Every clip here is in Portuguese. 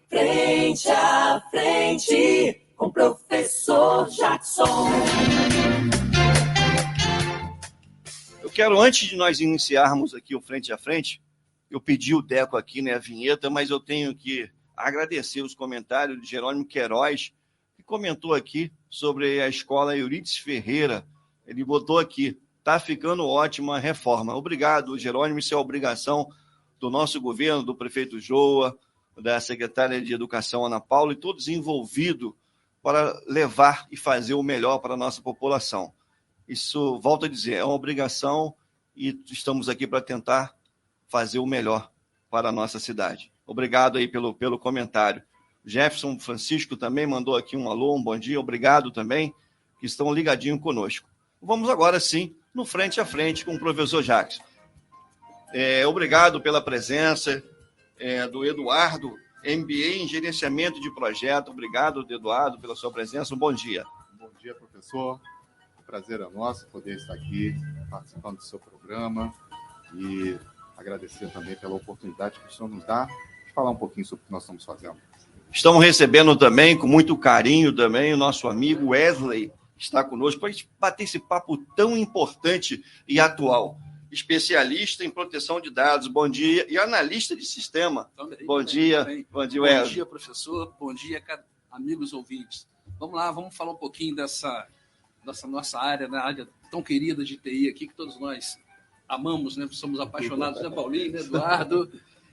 frente a frente, com o professor Jackson. Eu quero, antes de nós iniciarmos aqui o Frente a Frente, eu pedi o Deco aqui, né, a vinheta, mas eu tenho que agradecer os comentários de Jerônimo Queiroz, que comentou aqui sobre a escola Eurídice Ferreira. Ele botou aqui, tá ficando ótima a reforma. Obrigado, Jerônimo, isso é obrigação do nosso governo, do prefeito Joa, da secretária de Educação, Ana Paula, e todos envolvidos para levar e fazer o melhor para a nossa população. Isso, volto a dizer, é uma obrigação e estamos aqui para tentar fazer o melhor para a nossa cidade. Obrigado aí pelo comentário. Jefferson Francisco também mandou aqui um alô, um bom dia, obrigado também, que estão ligadinhos conosco. Vamos agora sim, no Frente a Frente com o professor Jackson. Obrigado pela presença do Eduardo, MBA em Gerenciamento de Projeto. Obrigado, Eduardo, pela sua presença. Um bom dia. Bom dia, professor. O prazer é nosso poder estar aqui participando do seu programa e agradecer também pela oportunidade que o senhor nos dá de falar um pouquinho sobre o que nós estamos fazendo. Estamos recebendo também, com muito carinho também, o nosso amigo Wesley, que está conosco, para a gente bater esse papo tão importante e atual. Especialista em proteção de dados, bom dia, e analista de sistema. Também, bom dia, Wesley. Bom dia, professor, bom dia, amigos ouvintes. Vamos lá, vamos falar um pouquinho dessa nossa área, né, área tão querida de TI aqui, que todos nós amamos, né? Somos apaixonados, né, Paulinho, né, Eduardo?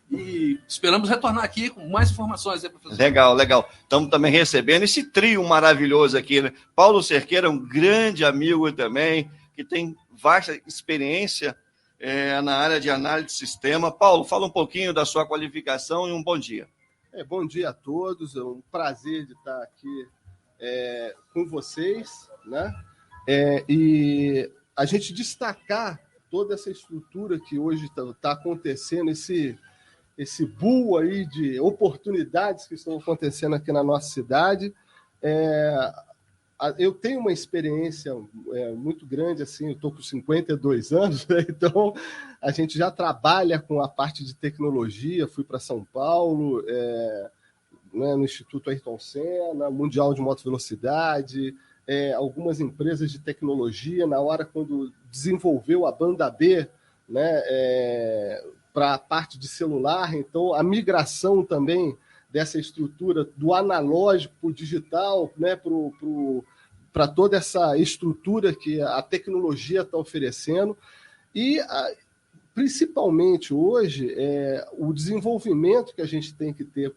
E esperamos retornar aqui com mais informações, né, professor? Legal. Estamos também recebendo esse trio maravilhoso aqui, né? Paulo Cerqueira, um grande amigo também, que tem vasta experiência na área de análise de sistema. Paulo, fala um pouquinho da sua qualificação e um bom dia. Bom dia a todos, é um prazer de estar aqui com vocês, né? E a gente destacar toda essa estrutura que hoje está acontecendo, esse boom aí de oportunidades que estão acontecendo aqui na nossa cidade. Eu tenho uma experiência muito grande, assim, eu estou com 52 anos, né? Então a gente já trabalha com a parte de tecnologia, fui para São Paulo, no Instituto Ayrton Senna, Mundial de Moto Velocidade, algumas empresas de tecnologia, na hora quando desenvolveu a banda B, né, para a parte de celular, então a migração também dessa estrutura do analógico para o digital, né, para toda essa estrutura que a tecnologia está oferecendo. E, principalmente hoje, o desenvolvimento que a gente tem que ter,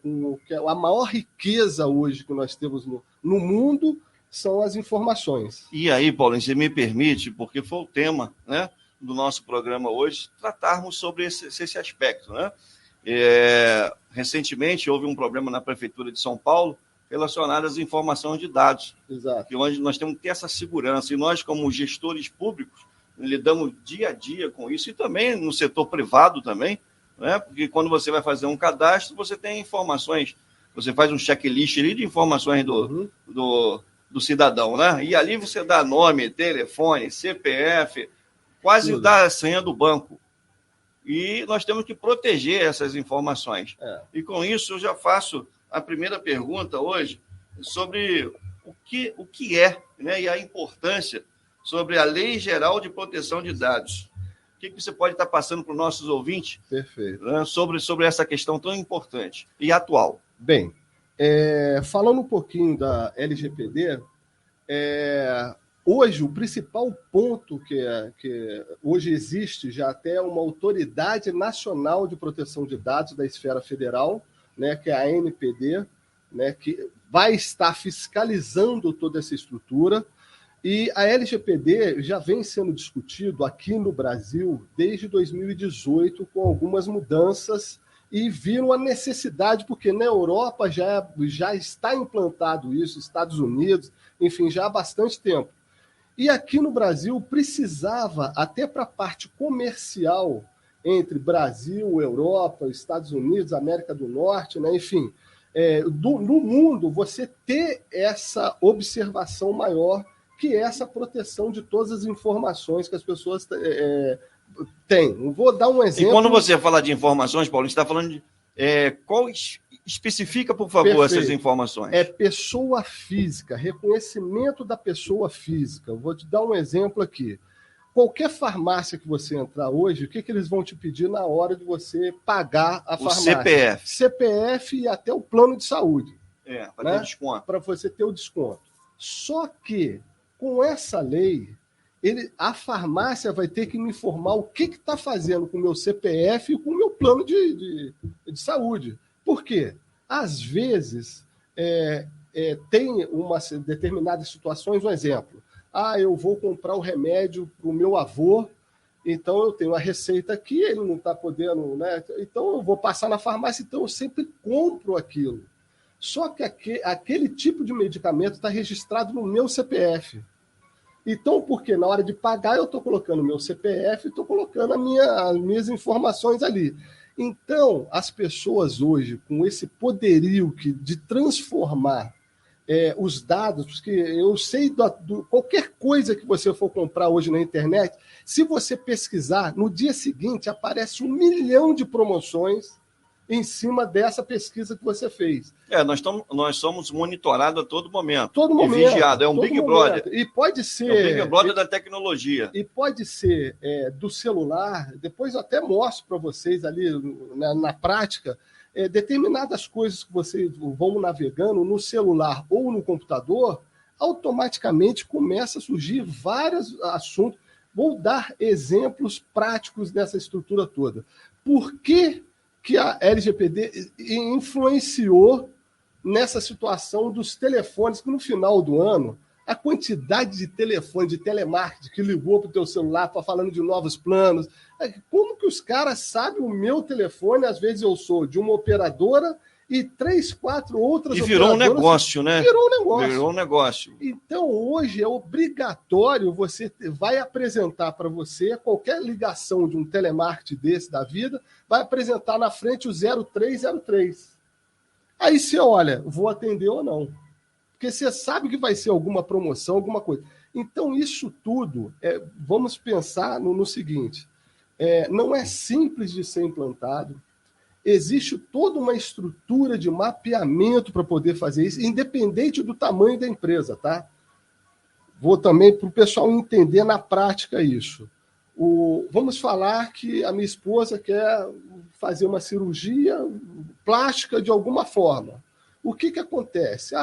a maior riqueza hoje que nós temos no mundo são as informações. E aí, Paulinho, você me permite, porque foi o tema, né, do nosso programa hoje, tratarmos sobre esse aspecto, né? Recentemente houve um problema na Prefeitura de São Paulo relacionado às informações de dados. Exato. Que onde nós temos que ter essa segurança. E nós, como gestores públicos, lidamos dia a dia com isso, e também no setor privado também, né? Porque quando você vai fazer um cadastro, você tem informações, você faz um checklist ali de informações do cidadão, né? E ali você dá nome, telefone, CPF, quase dá a senha do banco. E nós temos que proteger essas informações. E com isso eu já faço a primeira pergunta hoje sobre o que é, né, e a importância sobre a Lei Geral de Proteção de Dados. O que você pode estar passando para os nossos ouvintes? Perfeito. Né, sobre essa questão tão importante e atual? Bem, falando um pouquinho da LGPD, hoje, o principal ponto que hoje existe já até uma Autoridade Nacional de Proteção de Dados da Esfera Federal, né, que é a ANPD, né, que vai estar fiscalizando toda essa estrutura. E a LGPD já vem sendo discutido aqui no Brasil desde 2018, com algumas mudanças, e viram a necessidade, porque na Europa já está implantado isso, Estados Unidos, enfim, já há bastante tempo. E aqui no Brasil precisava, até para a parte comercial, entre Brasil, Europa, Estados Unidos, América do Norte, né? Enfim, no mundo, você ter essa observação maior, que é essa proteção de todas as informações que as pessoas têm. Eu vou dar um exemplo. E quando você fala de informações, Paulo, você está falando Especifica, por favor, Perfeito. essas informações. É pessoa física, reconhecimento da pessoa física. Vou te dar um exemplo aqui. Qualquer farmácia que você entrar hoje, o que eles vão te pedir na hora de você pagar a farmácia? CPF. CPF e até o plano de saúde. Para ter desconto. Para você ter o desconto. Só que, com essa lei, a farmácia vai ter que me informar o que está fazendo com o meu CPF e com o meu plano de saúde. Por quê? Às vezes, tem determinadas situações, um exemplo. Eu vou comprar o remédio para o meu avô, então eu tenho a receita aqui, ele não está podendo, né? Então eu vou passar na farmácia, então eu sempre compro aquilo. Só que aquele tipo de medicamento está registrado no meu CPF. Então, porque na hora de pagar eu estou colocando o meu CPF, estou colocando as minhas informações ali. Então, as pessoas hoje, com esse poderio de transformar os dados, porque eu sei qualquer coisa que você for comprar hoje na internet, se você pesquisar, no dia seguinte aparece 1 milhão de promoções em cima dessa pesquisa que você fez. Nós somos monitorados a todo momento. Todo momento. E vigiado, é um Big Brother. E pode ser... É um Big Brother da tecnologia. E pode ser do celular, depois eu até mostro para vocês ali na prática, determinadas coisas que vocês vão navegando no celular ou no computador, automaticamente começa a surgir vários assuntos. Vou dar exemplos práticos dessa estrutura toda. Por que a LGPD influenciou nessa situação dos telefones, que no final do ano, a quantidade de telefone, de telemarketing que ligou para o teu celular para falando de novos planos, como que os caras sabem o meu telefone? Às vezes eu sou de uma operadora e 3, 4 outras operadoras. E virou um negócio, né? Virou um negócio. Então, hoje é obrigatório, você vai apresentar para você qualquer ligação de um telemarketing desse da vida, vai apresentar na frente o 0303. Aí você olha, vou atender ou não. Porque você sabe que vai ser alguma promoção, alguma coisa. Então, isso tudo, vamos pensar no seguinte, não é simples de ser implantado, existe toda uma estrutura de mapeamento para poder fazer isso, independente do tamanho da empresa, tá? Vou também para o pessoal entender na prática isso. Vamos falar que a minha esposa quer fazer uma cirurgia plástica de alguma forma. O que acontece?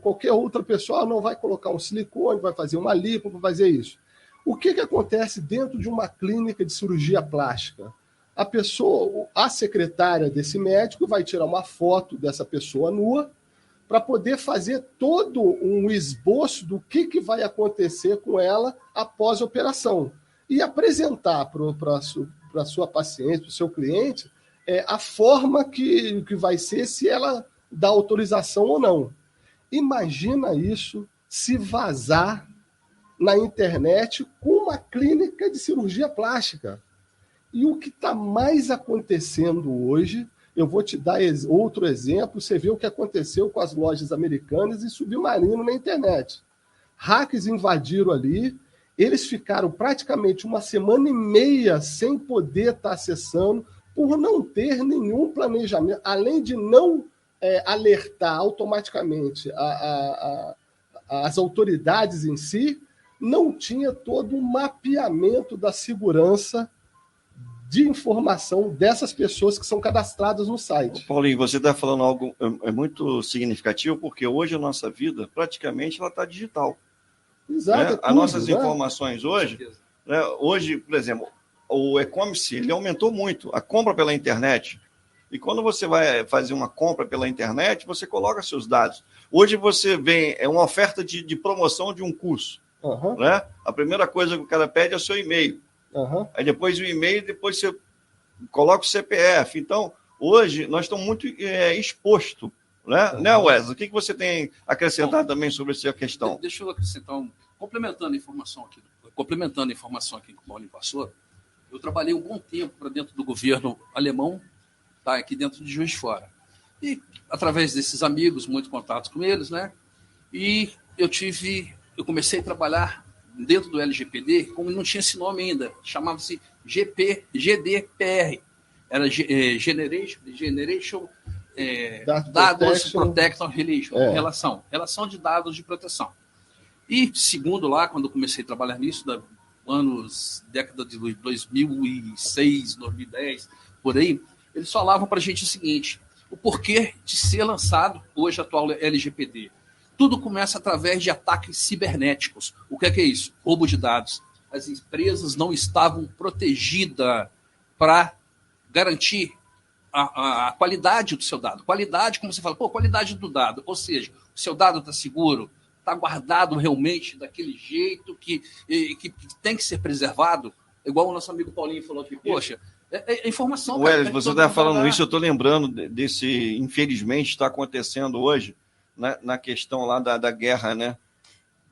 Qualquer outra pessoa não vai colocar um silicone, vai fazer uma lipo, vai fazer isso. O que acontece dentro de uma clínica de cirurgia plástica? A secretária desse médico vai tirar uma foto dessa pessoa nua para poder fazer todo um esboço do que vai acontecer com ela após a operação. E apresentar para a sua paciente, para o seu cliente, a forma que vai ser, se ela dá autorização ou não. Imagina isso se vazar na internet com uma clínica de cirurgia plástica. E o que está mais acontecendo hoje, eu vou te dar outro exemplo, você vê o que aconteceu com as lojas americanas e Submarino na internet. Hackers invadiram ali, eles ficaram praticamente 1 semana e meia sem poder estar acessando, por não ter nenhum planejamento, além de não alertar automaticamente as autoridades em si, não tinha todo um mapeamento da segurança de informação dessas pessoas que são cadastradas no site. Paulinho, você está falando algo muito significativo, porque hoje a nossa vida, praticamente, ela está digital. Exato. Né? As nossas informações hoje, né? Hoje, por exemplo, o e-commerce ele aumentou muito, a compra pela internet. E quando você vai fazer uma compra pela internet, você coloca seus dados. Hoje você vê uma oferta de promoção de um curso. Né? A primeira coisa que o cara pede é o seu e-mail. Aí depois o e-mail, depois você coloca o CPF. Então, hoje, nós estamos muito expostos. Né, Wesley? O que você tem a acrescentar também sobre essa questão? Deixa eu acrescentar, complementando a informação aqui que o Paulinho passou, eu trabalhei um bom tempo para dentro do governo alemão, tá, aqui dentro de Juiz de Fora. E, através desses amigos, muito contatos com eles, né? E eu comecei a trabalhar dentro do LGPD, como não tinha esse nome ainda, chamava-se GDPR, era Generation Dados Protection Relation, relação de dados de proteção. E, segundo lá, quando eu comecei a trabalhar nisso, década de 2006, 2010, por aí, eles falavam para a gente o seguinte: o porquê de ser lançado hoje a atual LGPD. Tudo começa através de ataques cibernéticos. O que é isso? Roubo de dados. As empresas não estavam protegidas para garantir a qualidade do seu dado. Qualidade, como você fala, qualidade do dado. Ou seja, o seu dado está seguro, está guardado realmente daquele jeito que tem que ser preservado. Igual o nosso amigo Paulinho falou aqui, poxa, é informação. Welles, você está falando isso, eu estou lembrando desse, infelizmente, está acontecendo hoje, na questão lá da guerra, né?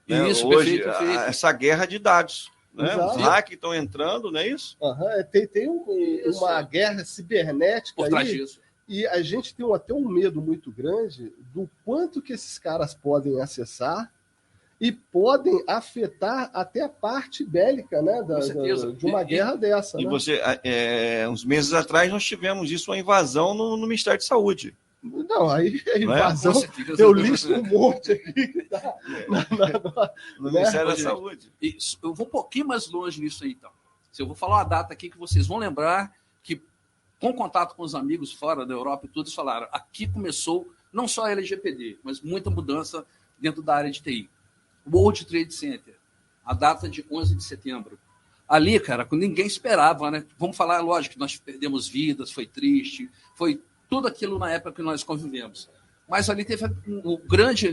Isso, hoje, perfeito. Essa guerra de dados. Né? Os hackers estão entrando, não é isso? Tem uma guerra cibernética por trás disso. E a gente tem até um medo muito grande do quanto que esses caras podem acessar e podem afetar até a parte bélica, né, de uma guerra dessa. E né? você, uns meses atrás, nós tivemos uma invasão no Ministério de Saúde. Não, aí a invasão, eu listo um monte aqui que tá no Ministério da Saúde. Eu vou um pouquinho mais longe nisso aí, então. Eu vou falar uma data aqui que vocês vão lembrar que, com contato com os amigos fora da Europa e tudo, eles falaram, aqui começou não só a LGPD, mas muita mudança dentro da área de TI. World Trade Center, a data de 11 de setembro. Ali, cara, ninguém esperava, né? Vamos falar, lógico, que nós perdemos vidas, foi triste, foi tudo aquilo na época que nós convivemos. Mas ali teve o grande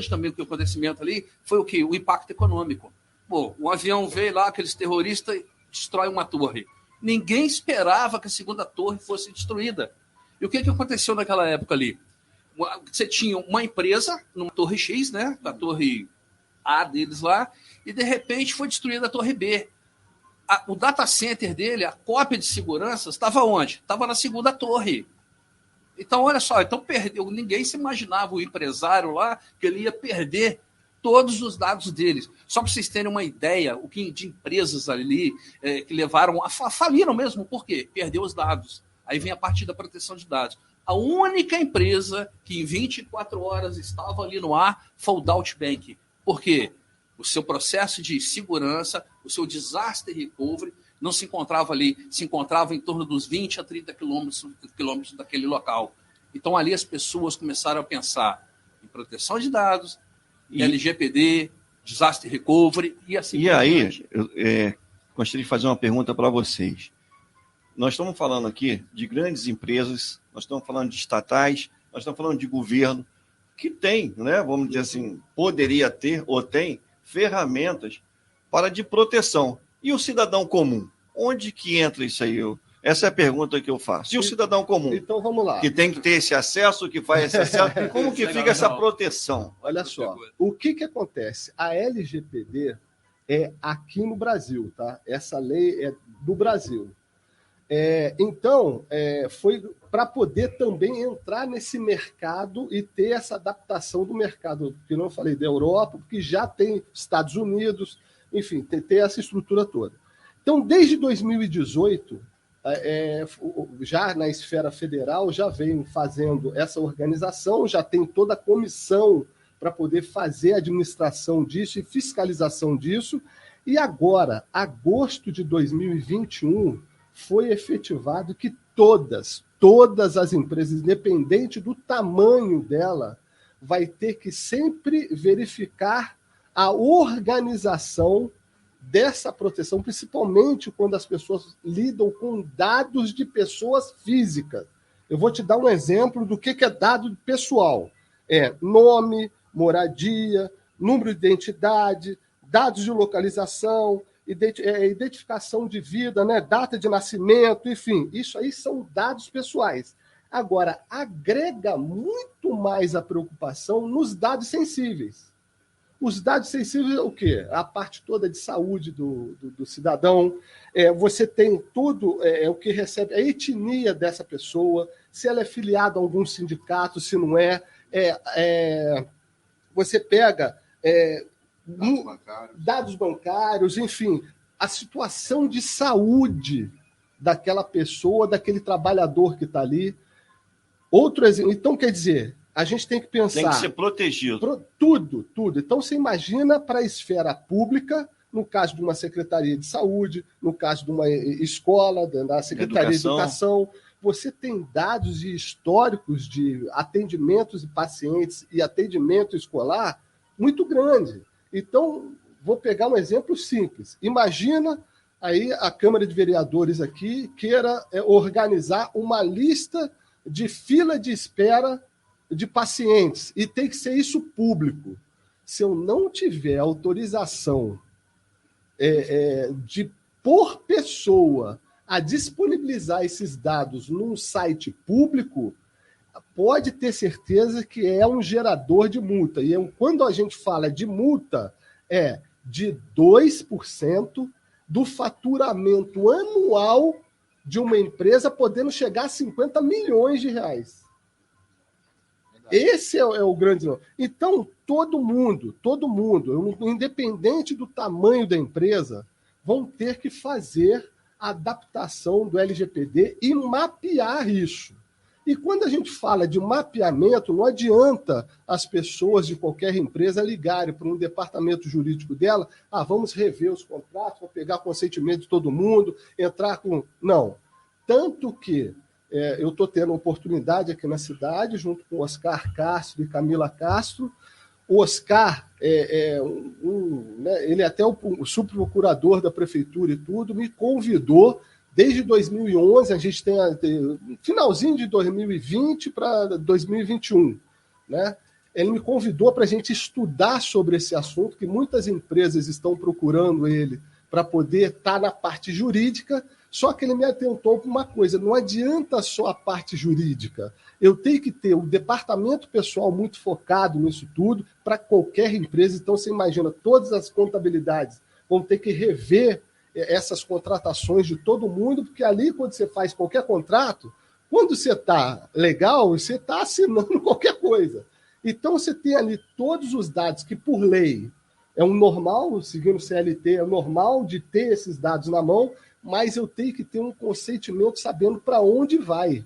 também o acontecimento ali foi o quê? O impacto econômico. O avião veio lá, aqueles terroristas, destrói uma torre. Ninguém esperava que a segunda torre fosse destruída. E o que aconteceu naquela época ali? Você tinha uma empresa, numa torre X, né? A torre A deles lá, e de repente foi destruída a torre B. O data center dele, a cópia de segurança, estava onde? Estava na segunda torre. Então, olha só, perdeu. Ninguém se imaginava, o empresário lá, que ele ia perder todos os dados deles. Só para vocês terem uma ideia, o que de empresas ali que levaram faliram mesmo. Por quê? Perdeu os dados. Aí vem a parte da proteção de dados. A única empresa que em 24 horas estava ali no ar foi o Deutsche Bank. Por quê? O seu processo de segurança, o seu disaster recovery, não se encontrava ali, se encontrava em torno dos 20 a 30 quilômetros daquele local. Então, ali as pessoas começaram a pensar em proteção de dados, LGPD, disaster recovery e assim. E aí, eu gostaria de fazer uma pergunta para vocês. Nós estamos falando aqui de grandes empresas, nós estamos falando de estatais, nós estamos falando de governo, que tem, né, vamos dizer assim, poderia ter ou tem ferramentas de proteção. E o cidadão comum? Onde que entra isso aí? Essa é a pergunta que eu faço. E o cidadão comum? Então, vamos lá. Que tem que ter esse acesso, que faz esse acesso. Como que fica essa proteção? Olha só, o que acontece? A LGPD é aqui no Brasil, tá? Essa lei é do Brasil. Então, foi para poder também entrar nesse mercado e ter essa adaptação do mercado, que não falei da Europa, porque já tem Estados Unidos, enfim, ter essa estrutura toda. Então, desde 2018, já na esfera federal, já vem fazendo essa organização, já tem toda a comissão para poder fazer a administração disso e fiscalização disso, e agora, agosto de 2021, foi efetivado que todas as empresas, independente do tamanho dela, vai ter que sempre verificar a organização dessa proteção, principalmente quando as pessoas lidam com dados de pessoas físicas. Eu vou te dar um exemplo do que é dado pessoal. Nome, moradia, número de identidade, dados de localização, identificação de vida, né? Data de nascimento, enfim. Isso aí são dados pessoais. Agora, agrega muito mais a preocupação nos dados sensíveis. Os dados sensíveis, o quê? A parte toda de saúde do cidadão. Você tem tudo, o que recebe, a etnia dessa pessoa, se ela é filiada a algum sindicato, se não é. Você pega dados bancários, enfim, a situação de saúde daquela pessoa, daquele trabalhador que está ali. Outro exemplo. Então, quer dizer, a gente tem que pensar... Tem que ser protegido. Tudo. Então, você imagina para a esfera pública, no caso de uma Secretaria de Saúde, no caso de uma escola, da Secretaria de Educação, você tem dados e históricos de atendimentos de pacientes e atendimento escolar muito grande. Então, vou pegar um exemplo simples. Imagina aí a Câmara de Vereadores aqui queira organizar uma lista de fila de espera de pacientes, e tem que ser isso público. Se eu não tiver autorização de, por pessoa, a disponibilizar esses dados num site público, pode ter certeza que é um gerador de multa. E quando a gente fala de multa, é de 2% do faturamento anual de uma empresa, podendo chegar a 50 milhões de reais. Esse é o grande nome. Então, todo mundo, independente do tamanho da empresa, vão ter que fazer a adaptação do LGPD e mapear isso. E quando a gente fala de mapeamento, não adianta as pessoas de qualquer empresa ligarem para um departamento jurídico dela, vamos rever os contratos, vamos pegar consentimento de todo mundo, entrar com... Não. Tanto que eu estou tendo oportunidade aqui na cidade, junto com Oscar Castro e Camila Castro. O Oscar, ele é até o subprocurador da prefeitura e tudo, me convidou desde 2011, a gente tem finalzinho de 2020 para 2021, né? Ele me convidou para a gente estudar sobre esse assunto, que muitas empresas estão procurando ele para poder estar na parte jurídica, só que ele me atentou para uma coisa: não adianta só a parte jurídica, eu tenho que ter o departamento pessoal muito focado nisso tudo para qualquer empresa. Então, você imagina, todas as contabilidades vão ter que rever essas contratações de todo mundo, porque ali, quando você faz qualquer contrato, quando você está legal, você está assinando qualquer coisa. Então, você tem ali todos os dados que, por lei, é um normal, seguindo o CLT, é normal de ter esses dados na mão, mas eu tenho que ter um consentimento sabendo para onde vai.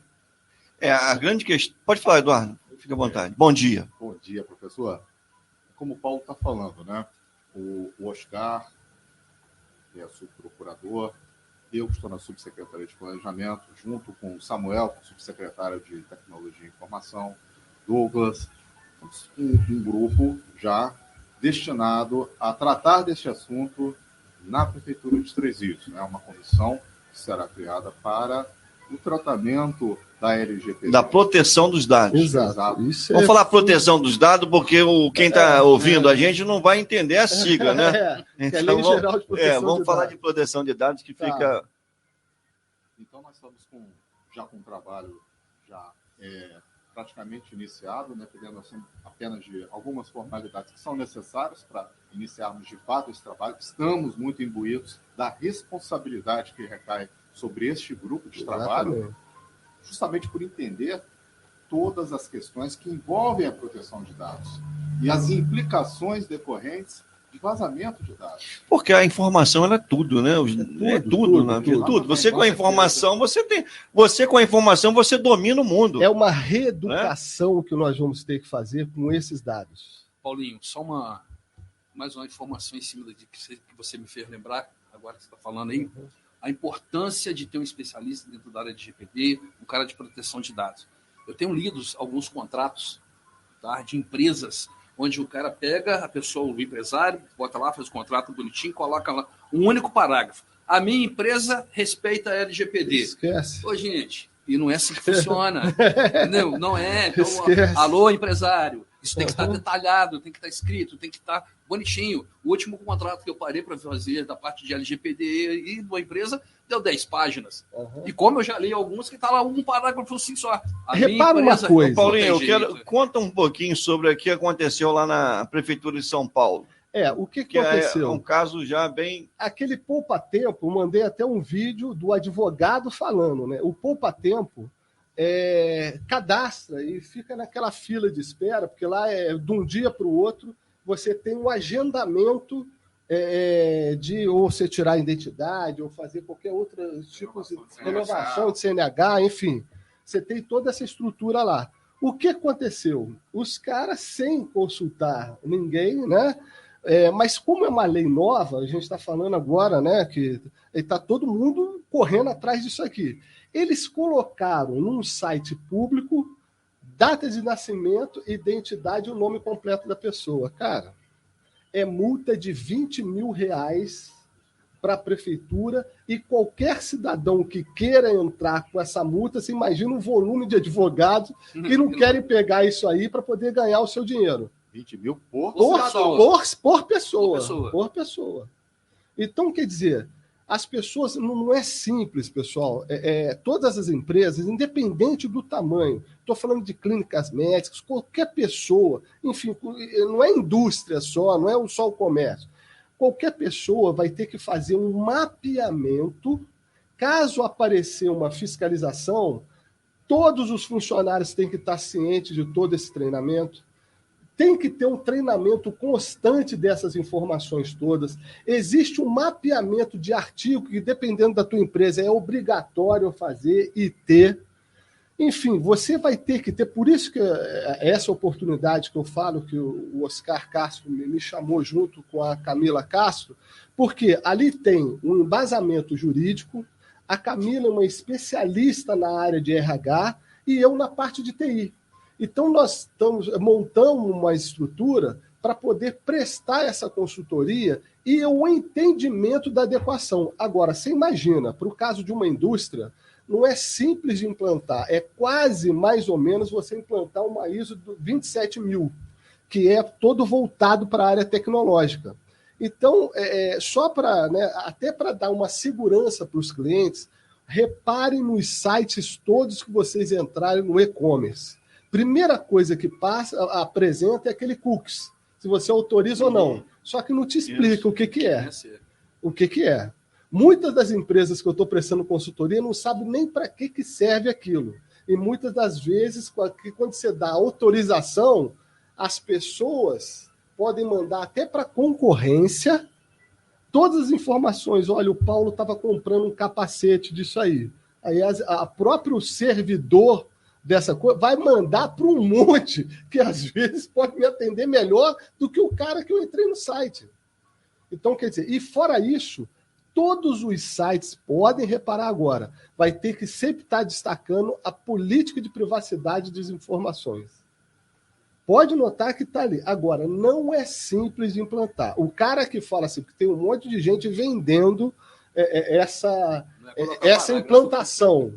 A grande questão... Pode falar, Eduardo, fica à vontade. Bom dia. Bom dia, professor. Como o Paulo está falando, né? O Oscar, que é subprocurador, eu que estou na Subsecretaria de Planejamento, junto com o Samuel, subsecretário de Tecnologia e Informação, Douglas, um grupo já destinado a tratar deste assunto na Prefeitura de Três Rios, né? Uma comissão que será criada para o tratamento da LGPD. Da proteção dos dados. Exato. Vamos falar proteção dos dados, porque quem está ouvindo a gente não vai entender a sigla, né? Então, Lei Geral de Proteção vamos de falar dados. de proteção de dados, que fica... Então, nós estamos já com um trabalho praticamente iniciado, né, dependendo apenas de algumas formalidades que são necessárias para iniciarmos de fato esse trabalho. Estamos muito imbuídos da responsabilidade que recai sobre este grupo de trabalho, justamente por entender todas as questões que envolvem a proteção de dados e as implicações decorrentes de vazamento de dados. Porque a informação, ela é tudo, né? É tudo na vida. Tudo. Você com a informação, você com a informação, você domina o mundo. É uma reeducação que nós vamos ter que fazer com esses dados. Paulinho, só mais uma informação em cima que você me fez lembrar, agora que você está falando aí, a importância de ter um especialista dentro da área de GPD, um cara de proteção de dados. Eu tenho lido alguns contratos, tá, de empresas onde o cara pega a pessoa, o empresário, bota lá, faz o contrato bonitinho, coloca lá um único parágrafo. A minha empresa respeita a LGPD. Esquece. Ô, gente, e não é assim que funciona. Entendeu? Não é. Então, alô, empresário, isso tem que estar detalhado, tem que estar escrito, tem que estar bonitinho. O último contrato que eu parei para fazer da parte de LGPD e da empresa deu 10 páginas. E como eu já li alguns que está lá um parágrafo assim só. Repara uma coisa. Paulinho, conta um pouquinho sobre o que aconteceu lá na Prefeitura de São Paulo. O que aconteceu? É um caso já bem... Aquele poupa-tempo, mandei até um vídeo do advogado falando, né? O poupa-tempo cadastra e fica naquela fila de espera, porque lá de um dia para o outro você tem um agendamento de ou você tirar a identidade, ou fazer qualquer outro tipo de renovação de CNH, enfim. Você tem toda essa estrutura lá. O que aconteceu? Os caras, sem consultar ninguém, né? Mas como é uma lei nova, a gente está falando agora, né, que está todo mundo correndo atrás disso aqui. Eles colocaram num site público data de nascimento, identidade e o nome completo da pessoa. Cara, é multa de R$20 mil para a prefeitura, e qualquer cidadão que queira entrar com essa multa, você imagina um volume de advogados que não querem pegar isso aí para poder ganhar o seu dinheiro. 20 mil por pessoa. Então, quer dizer, as pessoas, não é simples, pessoal. Todas as empresas, independente do tamanho, estou falando de clínicas médicas, qualquer pessoa, enfim, não é indústria só, não é só o comércio. Qualquer pessoa vai ter que fazer um mapeamento. Caso aparecer uma fiscalização, todos os funcionários têm que estar cientes de todo esse treinamento. Tem que ter um treinamento constante dessas informações todas. Existe um mapeamento de artigo que, dependendo da tua empresa, é obrigatório fazer e ter. Enfim, você vai ter que ter, por isso que essa oportunidade que eu falo, que o Oscar Castro me chamou junto com a Camila Castro, porque ali tem um embasamento jurídico, a Camila é uma especialista na área de RH e eu na parte de TI. Então, nós montamos uma estrutura para poder prestar essa consultoria e o entendimento da adequação. Agora, você imagina, para o caso de uma indústria, não é simples de implantar, é quase mais ou menos você implantar uma ISO 27000, que é todo voltado para a área tecnológica. Então, só para, até para dar uma segurança para os clientes, reparem nos sites todos que vocês entrarem no e-commerce. Primeira coisa que apresenta é aquele cookies, se você autoriza ou não. Só que não te explica o que é. O que é. Muitas das empresas que eu estou prestando consultoria não sabem nem para que serve aquilo. E muitas das vezes, quando você dá autorização, as pessoas podem mandar até para a concorrência todas as informações. Olha, o Paulo estava comprando um capacete disso aí. Aí a próprio servidor dessa coisa vai mandar para um monte que às vezes pode me atender melhor do que o cara que eu entrei no site. Então, quer dizer, e fora isso, todos os sites podem reparar agora, vai ter que sempre estar destacando a política de privacidade das informações. Pode notar que está ali. Agora, não é simples de implantar. O cara que fala assim, que tem um monte de gente vendendo essa implantação,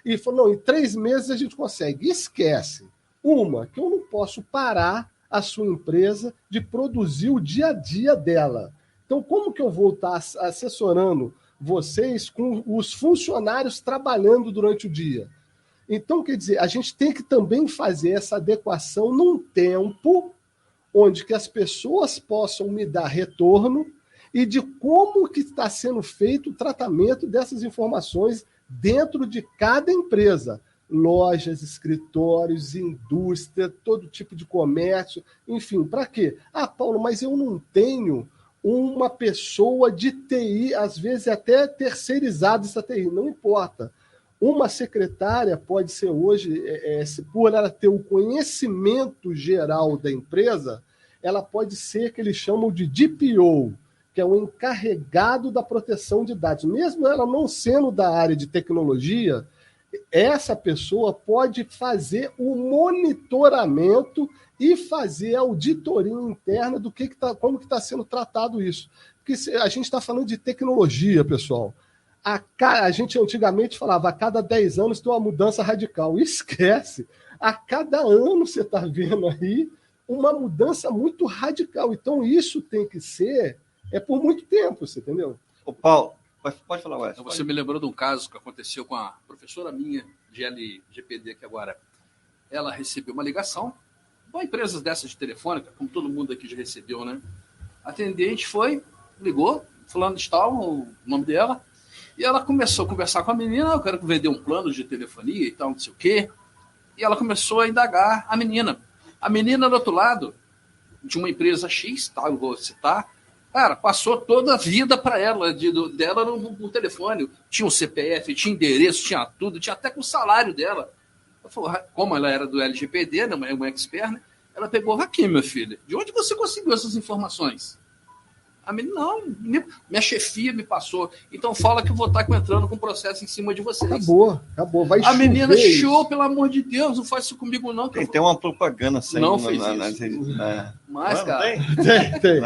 e falou, não, em 3 meses a gente consegue. Esquece. Que eu não posso parar a sua empresa de produzir o dia a dia dela. Então, como que eu vou estar assessorando vocês com os funcionários trabalhando durante o dia? Então, quer dizer, a gente tem que também fazer essa adequação num tempo onde que as pessoas possam me dar retorno e de como que está sendo feito o tratamento dessas informações dentro de cada empresa. Lojas, escritórios, indústria, todo tipo de comércio, enfim, para quê? Paulo, mas eu não tenho uma pessoa de TI, às vezes até terceirizada essa TI, não importa. Uma secretária pode ser hoje, por ela ter o conhecimento geral da empresa, ela pode ser que eles chamam de DPO, que é o encarregado da proteção de dados. Mesmo ela não sendo da área de tecnologia, essa pessoa pode fazer o monitoramento e fazer a auditoria interna do como que está sendo tratado isso. Porque a gente está falando de tecnologia, pessoal. A gente antigamente falava, a cada 10 anos tem uma mudança radical. Esquece. A cada ano você está vendo aí uma mudança muito radical. Então, isso tem que ser por muito tempo, você entendeu? Ô, Paulo, pode falar, Wes. Você me lembrou de um caso que aconteceu com a professora minha de LGPD, que agora ela recebeu uma ligação de uma empresa dessas de telefônica, como todo mundo aqui já recebeu, né? A atendente ligou, fulano de tal, o nome dela, e ela começou a conversar com a menina, eu quero vender um plano de telefonia e tal, não sei o quê, e ela começou a indagar a menina. A menina do outro lado de uma empresa X, tá, eu vou citar, cara, passou toda a vida para ela, dela no telefone. Tinha o CPF, tinha endereço, tinha tudo, tinha até com o salário dela. Ela falou, como ela era do LGPD, né, uma expert, né, ela pegou, aqui, meu filho, de onde você conseguiu essas informações? A menina, não, minha chefia me passou. Então fala que eu vou estar entrando com processo em cima de vocês. Acabou. Vai a menina chover chiou, pelo amor de Deus, não faz isso comigo não. Tem até uma propaganda saindo não fez isso. Mas, não, cara... Tem.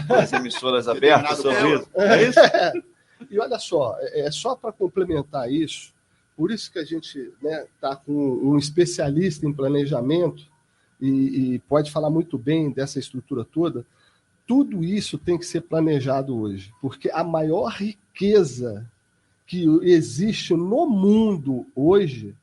Nas emissoras abertas sobre isso. É isso? E olha só, é só para complementar isso, por isso que a gente está com um especialista em planejamento e pode falar muito bem dessa estrutura toda. Tudo isso tem que ser planejado hoje, porque a maior riqueza que existe no mundo hoje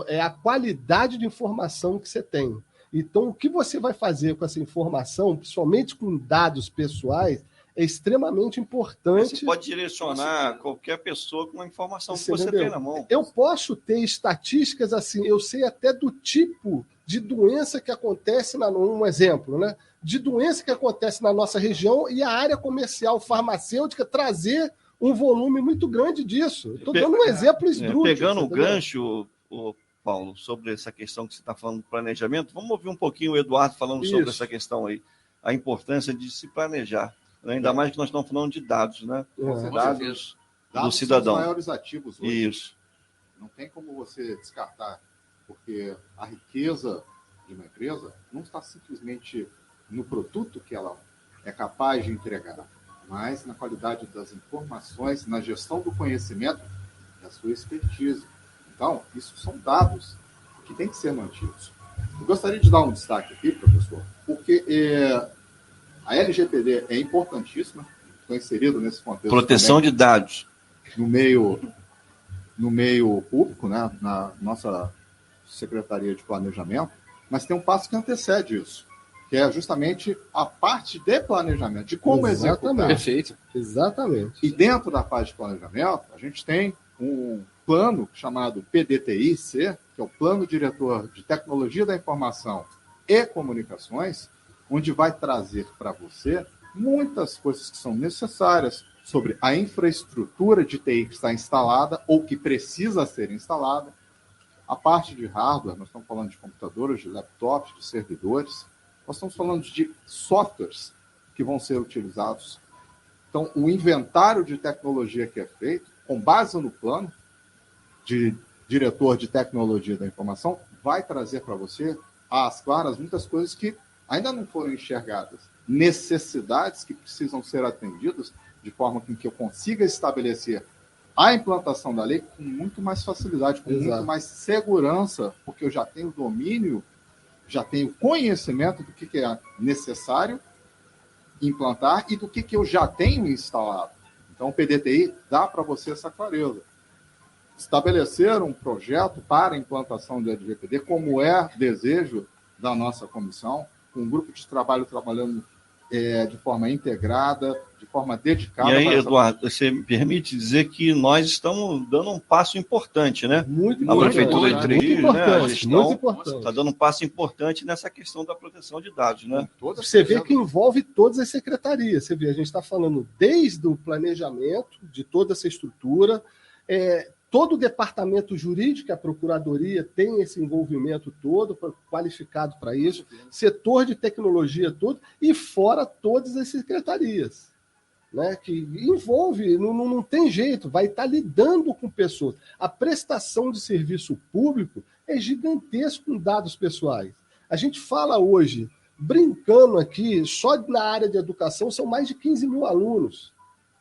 é a qualidade de informação que você tem. Então, o que você vai fazer com essa informação, principalmente com dados pessoais, é extremamente importante. Você pode direcionar qualquer pessoa com a informação que você tem na mão. Eu posso ter estatísticas assim, eu sei até do tipo de doença que acontece, um exemplo, né? De doença que acontece na nossa região e a área comercial farmacêutica trazer um volume muito grande disso. Estou dando um exemplo esdrúxulo. Pegando o gancho, Paulo, sobre essa questão que você está falando do planejamento, vamos ouvir um pouquinho o Eduardo falando sobre essa questão aí, a importância de se planejar. Ainda mais que nós estamos falando de dados, né? Dados do cidadão. São os maiores ativos hoje. Isso. Não tem como você descartar, porque a riqueza de uma empresa não está simplesmente no produto que ela é capaz de entregar, mas na qualidade das informações, na gestão do conhecimento, da sua expertise. Então, isso são dados que têm que ser mantidos. Eu gostaria de dar um destaque aqui, professor, porque a LGPD é importantíssima, estou inserido nesse contexto. Proteção de dados. No meio público, né, na nossa Secretaria de Planejamento, mas tem um passo que antecede isso, que é justamente a parte de planejamento, de como executar. Perfeito. Exatamente. E dentro da parte de planejamento, a gente tem um plano chamado PDTI-C, que é o Plano Diretor de Tecnologia da Informação e Comunicações, onde vai trazer para você muitas coisas que são necessárias sobre a infraestrutura de TI que está instalada ou que precisa ser instalada, a parte de hardware, nós estamos falando de computadores, de laptops, de servidores, nós estamos falando de softwares que vão ser utilizados. Então, o inventário de tecnologia que é feito, com base no plano de diretor de tecnologia da informação, vai trazer para você, às claras, muitas coisas que ainda não foram enxergadas, necessidades que precisam ser atendidas, de forma que eu consiga estabelecer a implantação da lei com muito mais facilidade, com muito mais segurança, porque eu já tenho domínio, já tenho conhecimento do que é necessário implantar e do que eu já tenho instalado. Então, o PDTI dá para você essa clareza. Estabelecer um projeto para a implantação do LGPD, como é desejo da nossa comissão, com um grupo de trabalho trabalhando de forma integrada, de forma dedicada. E aí, Eduardo, você me permite dizer que nós estamos dando um passo importante, né? Muito a Prefeitura de Três, né? A gestão está dando um passo importante nessa questão da proteção de dados, né? Você vê que envolve todas as secretarias. Você vê, a gente está falando desde o planejamento de toda essa estrutura, todo o departamento jurídico, a Procuradoria tem esse envolvimento todo, qualificado para isso, setor de tecnologia todo, e fora todas as secretarias, né, que envolve, não tem jeito, vai estar lidando com pessoas. A prestação de serviço público é gigantesco com dados pessoais. A gente fala hoje, brincando aqui, só na área de educação são mais de 15 mil alunos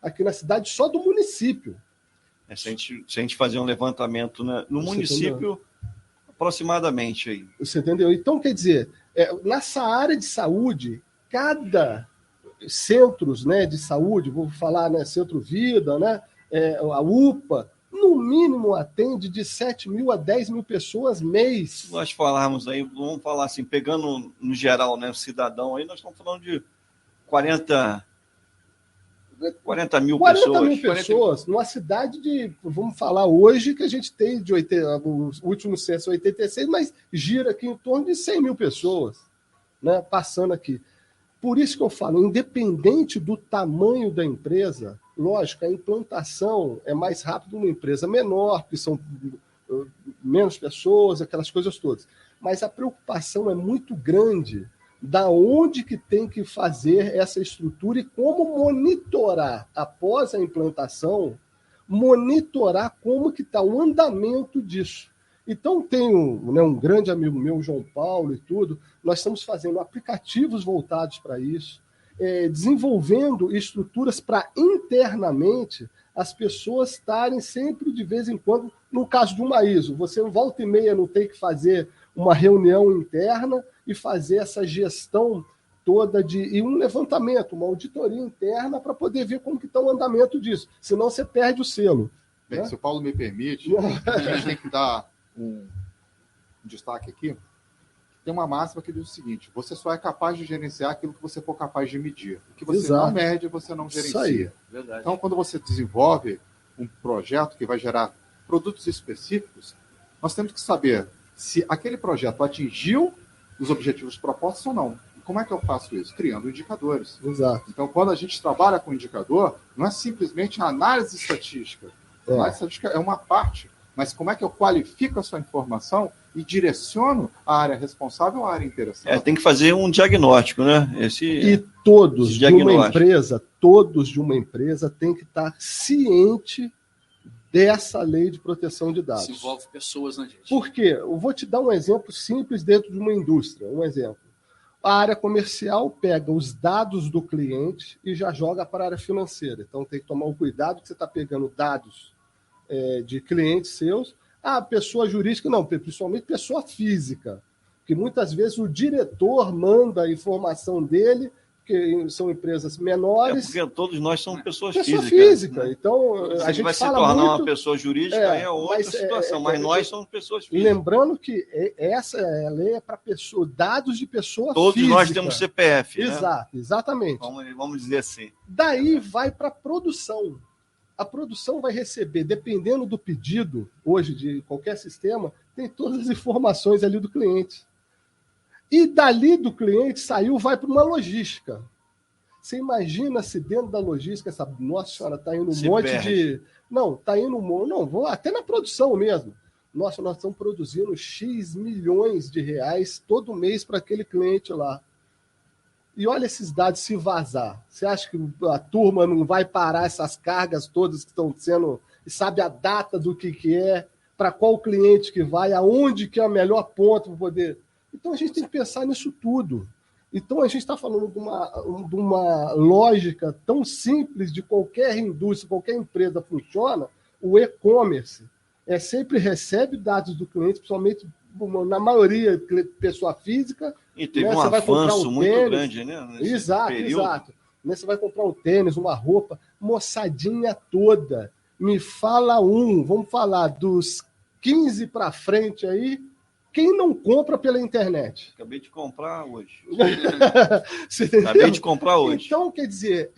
aqui na cidade, só do município. Se a gente fazer um levantamento, né, no município, entendeu? Aproximadamente aí. Você entendeu? Então, quer dizer, nessa área de saúde, cada centros, né, de saúde, vou falar, né, Centro Vida, né, a UPA, no mínimo atende de 7 mil a 10 mil pessoas mês. Se nós falarmos aí, vamos falar assim, pegando no geral, né, o cidadão aí, nós estamos falando de 40 mil pessoas, numa cidade de, vamos falar hoje, que a gente tem o último censo 86, mas gira aqui em torno de 100 mil pessoas. né, passando aqui. Por isso que eu falo, independente do tamanho da empresa, lógico, a implantação é mais rápida numa empresa menor, que são menos pessoas, aquelas coisas todas. Mas a preocupação é muito grande da onde que tem que fazer essa estrutura e como monitorar, após a implantação, monitorar como que está o andamento disso. Então, tenho, né, um grande amigo meu, João Paulo e tudo, nós estamos fazendo aplicativos voltados para isso, desenvolvendo estruturas para internamente as pessoas estarem sempre, de vez em quando, no caso de uma ISO, você volta e meia não tem que fazer uma reunião interna e fazer essa gestão toda e um levantamento, uma auditoria interna para poder ver como que está o andamento disso, senão você perde o selo. Bem, né? Se o Paulo me permite, a gente tem que dar um destaque aqui. Tem uma máxima que diz o seguinte: você só é capaz de gerenciar aquilo que você for capaz de medir. O que você não mede, você não gerencia. Verdade. Então, quando você desenvolve um projeto que vai gerar produtos específicos, nós temos que saber se aquele projeto atingiu os objetivos propostos ou não. E como é que eu faço isso? Criando indicadores. Exato. Então, quando a gente trabalha com indicador, não é simplesmente a análise estatística. A análise estatística é uma parte. Mas como é que eu qualifico essa informação e direciono a área responsável à área interessada? Tem que fazer um diagnóstico, né? E todos de uma empresa têm que estar ciente dessa lei de proteção de dados. Se envolve pessoas, né, gente? Por quê? Eu vou te dar um exemplo simples dentro de uma indústria. Um exemplo. A área comercial pega os dados do cliente e já joga para a área financeira. Então tem que tomar um cuidado que você está pegando dados de clientes seus. A pessoa jurídica, não, principalmente pessoa física, que muitas vezes o diretor manda a informação dele, que são empresas menores. Porque todos nós somos pessoas físicas. Né? Então, a gente vai se fala tornar muito... uma pessoa jurídica, é outra situação, mas nós somos pessoas físicas. Lembrando que essa lei é para pessoa, dados de pessoa todos física. Todos nós temos CPF, Exato, né? Exatamente. Vamos dizer assim. Daí vai para a produção. A produção vai receber, dependendo do pedido, hoje, de qualquer sistema, tem todas as informações ali do cliente. E dali do cliente saiu, vai para uma logística. Você imagina se dentro da logística, nossa senhora, está indo um monte de... Não, está indo vou até na produção mesmo. Nossa, nós estamos produzindo X milhões de reais todo mês para aquele cliente lá. E olha esses dados se vazar. Você acha que a turma não vai parar essas cargas todas que estão sendo... E sabe a data do que é, para qual cliente que vai, aonde que é a melhor ponta para poder... Então a gente tem que pensar nisso tudo. Então a gente está falando de uma lógica tão simples de qualquer indústria, qualquer empresa funciona, o e-commerce. Sempre recebe dados do cliente, principalmente na pessoa física. E teve um avanço muito grande, né? Exato. Você vai comprar um tênis, uma roupa, moçadinha toda. Me fala vamos falar dos 15 para frente aí, quem não compra pela internet? Acabei de comprar hoje. Acabei de comprar hoje. Então, quer dizer,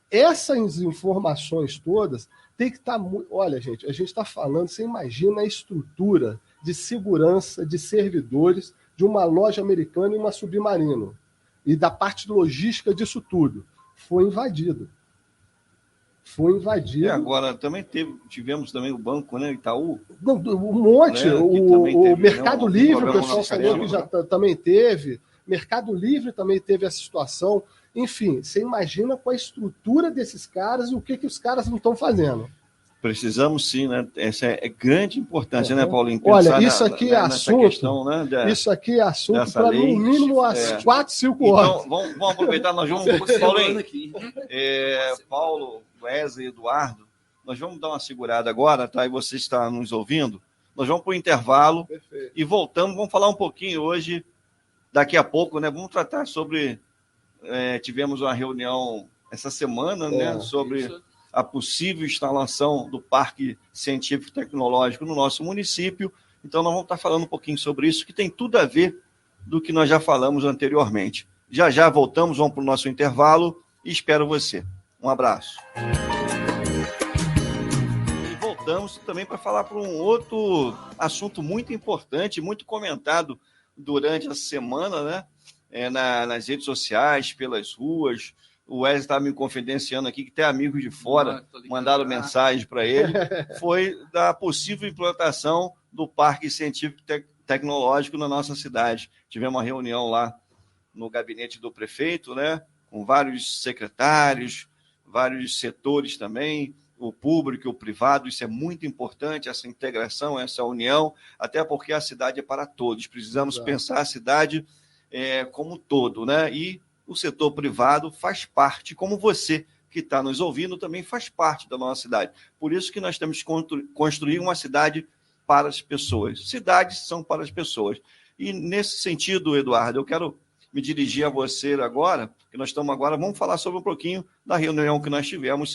essas informações todas tem que estar... Olha, gente, a gente está falando, você imagina a estrutura de segurança de servidores de uma loja americana e uma Submarino. E da parte logística disso tudo. Foi invadido. E agora também tivemos também o banco, né, Itaú. Não, um monte. Né, o Mercado Livre, o pessoal falou que já também teve. Mercado Livre também teve essa situação. Enfim, você imagina com a estrutura desses caras e o que os caras não estão fazendo. Precisamos sim, né? Essa é grande importância, né, Paulinho? Olha, isso aqui é assunto. Questão, né, isso aqui é assunto para no mínimo as 4, 5 horas. Então, vamos aproveitar, nós vamos. Paulinho, Paulo, Wesley, Eduardo, nós vamos dar uma segurada agora, tá? E você está nos ouvindo. Nós vamos para o intervalo. Perfeito. E voltamos. Vamos falar um pouquinho hoje, daqui a pouco, né? Vamos tratar sobre. Tivemos uma reunião essa semana, né? Sobre a possível instalação do Parque Científico Tecnológico no nosso município. Então, nós vamos estar falando um pouquinho sobre isso, que tem tudo a ver do que nós já falamos anteriormente. Já voltamos, vamos para o nosso intervalo e espero você. Um abraço. E voltamos também para falar para um outro assunto muito importante, muito comentado durante a semana, né? nas redes sociais, pelas ruas. O Wesley estava me confidenciando aqui que tem amigos de fora mandaram mensagem para ele. Foi da possível implantação do Parque Científico Tecnológico na nossa cidade. Tivemos uma reunião lá no gabinete do prefeito, né, com vários secretários, vários setores também, o público e o privado. Isso é muito importante, essa integração, essa união, até porque a cidade é para todos. Precisamos pensar a cidade como um todo, né? E o setor privado faz parte, como você que está nos ouvindo também faz parte da nossa cidade. Por isso que nós temos que construir uma cidade para as pessoas. Cidades são para as pessoas. E nesse sentido, Eduardo, eu quero me dirigir a você agora, que nós estamos agora, vamos falar sobre um pouquinho da reunião que nós tivemos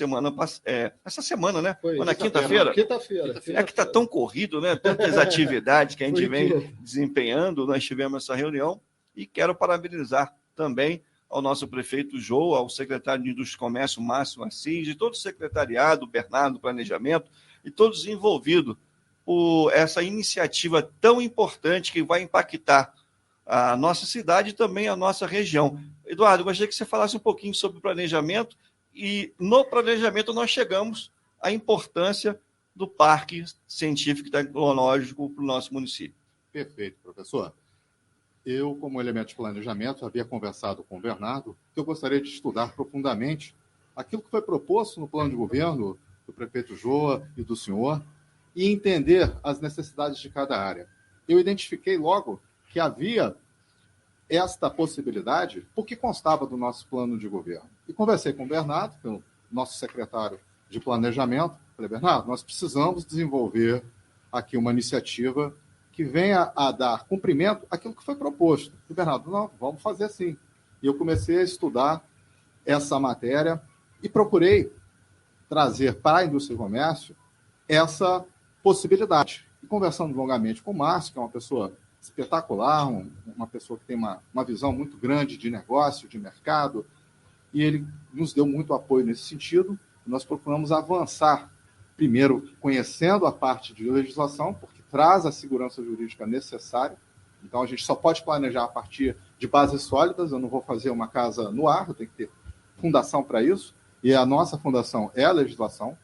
essa semana, né? Foi na quinta-feira? Quinta-feira. É que está tão corrido, né? Tantas atividades que a gente vem desempenhando, nós tivemos essa reunião e quero parabenizar também ao nosso prefeito Jô, ao secretário de Indústria e Comércio, Márcio Assis, e todo o secretariado, Bernardo, Planejamento, e todos envolvidos por essa iniciativa tão importante que vai impactar a nossa cidade e também a nossa região. Eduardo, gostaria que você falasse um pouquinho sobre o planejamento, e no planejamento nós chegamos à importância do Parque Científico e Tecnológico para o nosso município. Perfeito, professor. Eu, como elemento de planejamento, havia conversado com o Bernardo que eu gostaria de estudar profundamente aquilo que foi proposto no plano de governo do prefeito Joa e do senhor e entender as necessidades de cada área. Eu identifiquei logo que havia esta possibilidade porque constava do nosso plano de governo. E conversei com o Bernardo, que é o nosso secretário de planejamento. Falei, Bernardo, nós precisamos desenvolver aqui uma iniciativa que venha a dar cumprimento àquilo que foi proposto. E o Bernardo, não, vamos fazer assim. E eu comecei a estudar essa matéria e procurei trazer para a indústria e comércio essa possibilidade. E conversando longamente com o Márcio, que é uma pessoa espetacular, uma pessoa que tem uma visão muito grande de negócio, de mercado, e ele nos deu muito apoio nesse sentido. Nós procuramos avançar, primeiro conhecendo a parte de legislação, porque traz a segurança jurídica necessária. Então, a gente só pode planejar a partir de bases sólidas. Eu não vou fazer uma casa no ar, eu tenho que ter fundação para isso. E a nossa fundação é a legislação.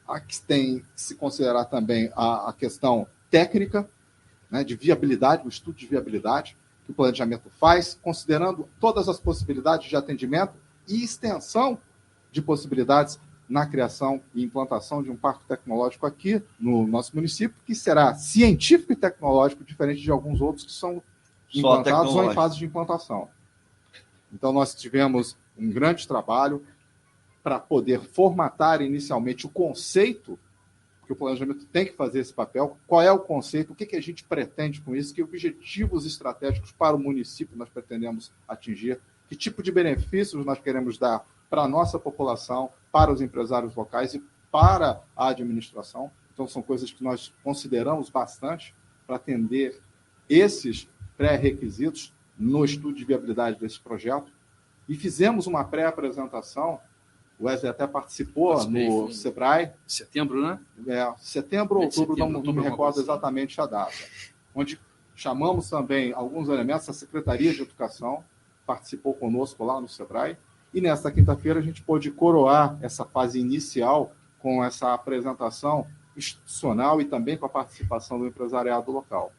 Aqui tem que se considerar também a questão técnica, né, de viabilidade, o estudo de viabilidade que o planejamento faz, considerando todas as possibilidades de atendimento e extensão de possibilidades na criação e implantação de um parque tecnológico aqui no nosso município, que será científico e tecnológico, diferente de alguns outros que são implantados ou em fase de implantação. Então, nós tivemos um grande trabalho para poder formatar inicialmente o conceito, que o planejamento tem que fazer esse papel, qual é o conceito, o que a gente pretende com isso, que objetivos estratégicos para o município nós pretendemos atingir, que tipo de benefícios nós queremos dar para a nossa população, para os empresários locais e para a administração. Então, são coisas que nós consideramos bastante para atender esses pré-requisitos no estudo de viabilidade desse projeto. E fizemos uma pré-apresentação, o Wesley até participou no Sebrae. Setembro, né? Setembro ou outubro, não me recordo exatamente a data. Onde chamamos também alguns elementos, a Secretaria de Educação participou conosco lá no Sebrae. E nesta quinta-feira a gente pôde coroar essa fase inicial com essa apresentação institucional e também com a participação do empresariado local.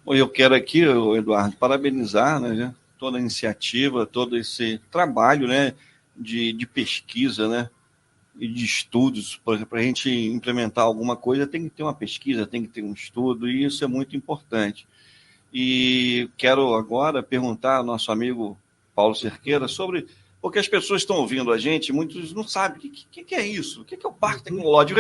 Bom, eu quero aqui, Eduardo, parabenizar, né, toda a iniciativa, todo esse trabalho, né, de pesquisa, né, e de estudos. Para a gente implementar alguma coisa tem que ter uma pesquisa, tem que ter um estudo, e isso é muito importante. E quero agora perguntar ao nosso amigo Paulo Cerqueira sobre... Porque as pessoas estão ouvindo a gente, muitos não sabem o que é isso, o que é o parque tecnológico.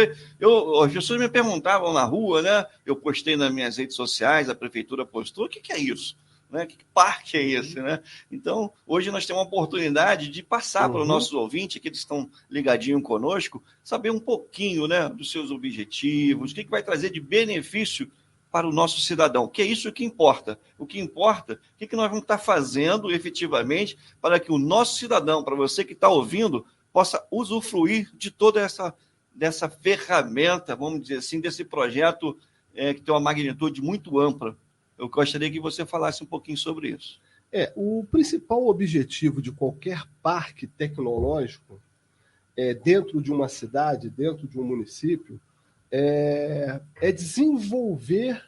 As pessoas me perguntavam na rua, né? Eu postei nas minhas redes sociais, a prefeitura postou, o que é isso? Né? Que parque é esse? Né? Então, hoje nós temos uma oportunidade de passar para os nossos ouvintes, que eles estão ligadinhos conosco, saber um pouquinho, né, dos seus objetivos, o que vai trazer de benefício para o nosso cidadão, que é isso que importa. O que importa é o que nós vamos estar fazendo efetivamente para que o nosso cidadão, para você que está ouvindo, possa usufruir de toda dessa ferramenta, vamos dizer assim, desse projeto que tem uma magnitude muito ampla. Eu gostaria que você falasse um pouquinho sobre isso. O principal objetivo de qualquer parque tecnológico dentro de uma cidade, dentro de um município, é desenvolver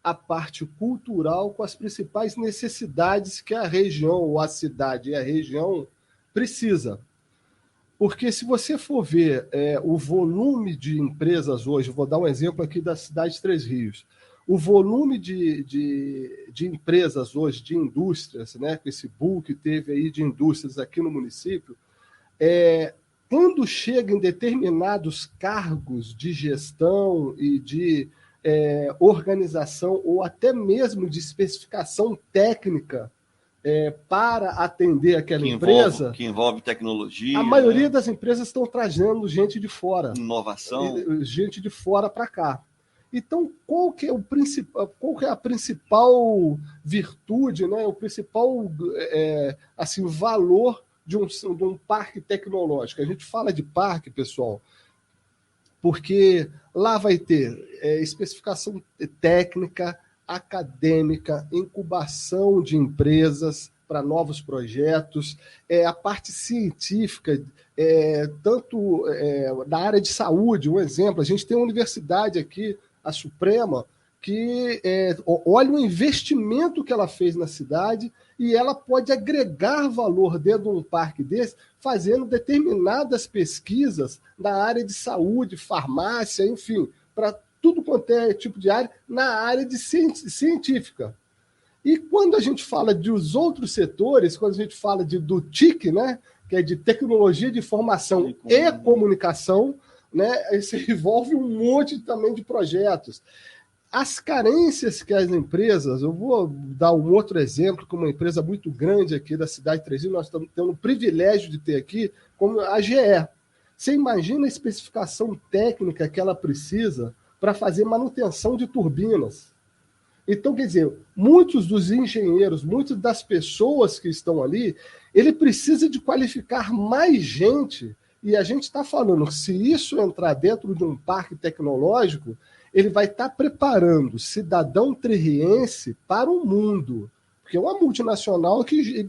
a parte cultural com as principais necessidades que a região, ou a cidade e a região precisa. Porque se você for ver o volume de empresas hoje, vou dar um exemplo aqui da cidade de Três Rios, o volume de empresas hoje, de indústrias, né, com esse boom que teve aí de indústrias aqui no município, quando chega em determinados cargos de gestão e de organização, ou até mesmo de especificação técnica para atender aquela empresa... Que envolve tecnologia. A maioria das empresas estão trazendo gente de fora. Inovação. Gente de fora para cá. Então, qual que é a principal virtude, né? O principal valor de um parque tecnológico? A gente fala de parque, pessoal, porque lá vai ter especificação técnica, acadêmica, incubação de empresas para novos projetos, a parte científica, tanto na área de saúde, um exemplo, a gente tem uma universidade aqui, a Suprema, que olha o investimento que ela fez na cidade e ela pode agregar valor dentro de um parque desse, fazendo determinadas pesquisas na área de saúde, farmácia, enfim, para tudo quanto é tipo de área, na área de científica. E quando a gente fala dos outros setores, quando a gente fala do TIC, né, que é de Tecnologia de Informação e Comunicação, né, isso envolve um monte também de projetos. As carências que as empresas, eu vou dar um outro exemplo, com uma empresa muito grande aqui da cidade de Três Rios, nós estamos tendo o privilégio de ter aqui, como a GE. Você imagina a especificação técnica que ela precisa para fazer manutenção de turbinas. Então, quer dizer, muitos dos engenheiros, muitas das pessoas que estão ali, ele precisa de qualificar mais gente, e a gente está falando, se isso entrar dentro de um parque tecnológico, ele vai estar preparando o cidadão terriense para o mundo, porque é uma multinacional que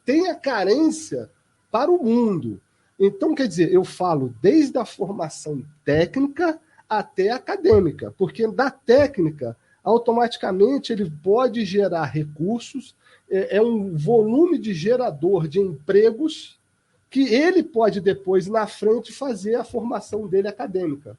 tem a carência para o mundo. Então, quer dizer, eu falo desde a formação técnica até acadêmica, porque da técnica, automaticamente ele pode gerar recursos, é um volume de gerador de empregos que ele pode depois, na frente, fazer a formação dele acadêmica.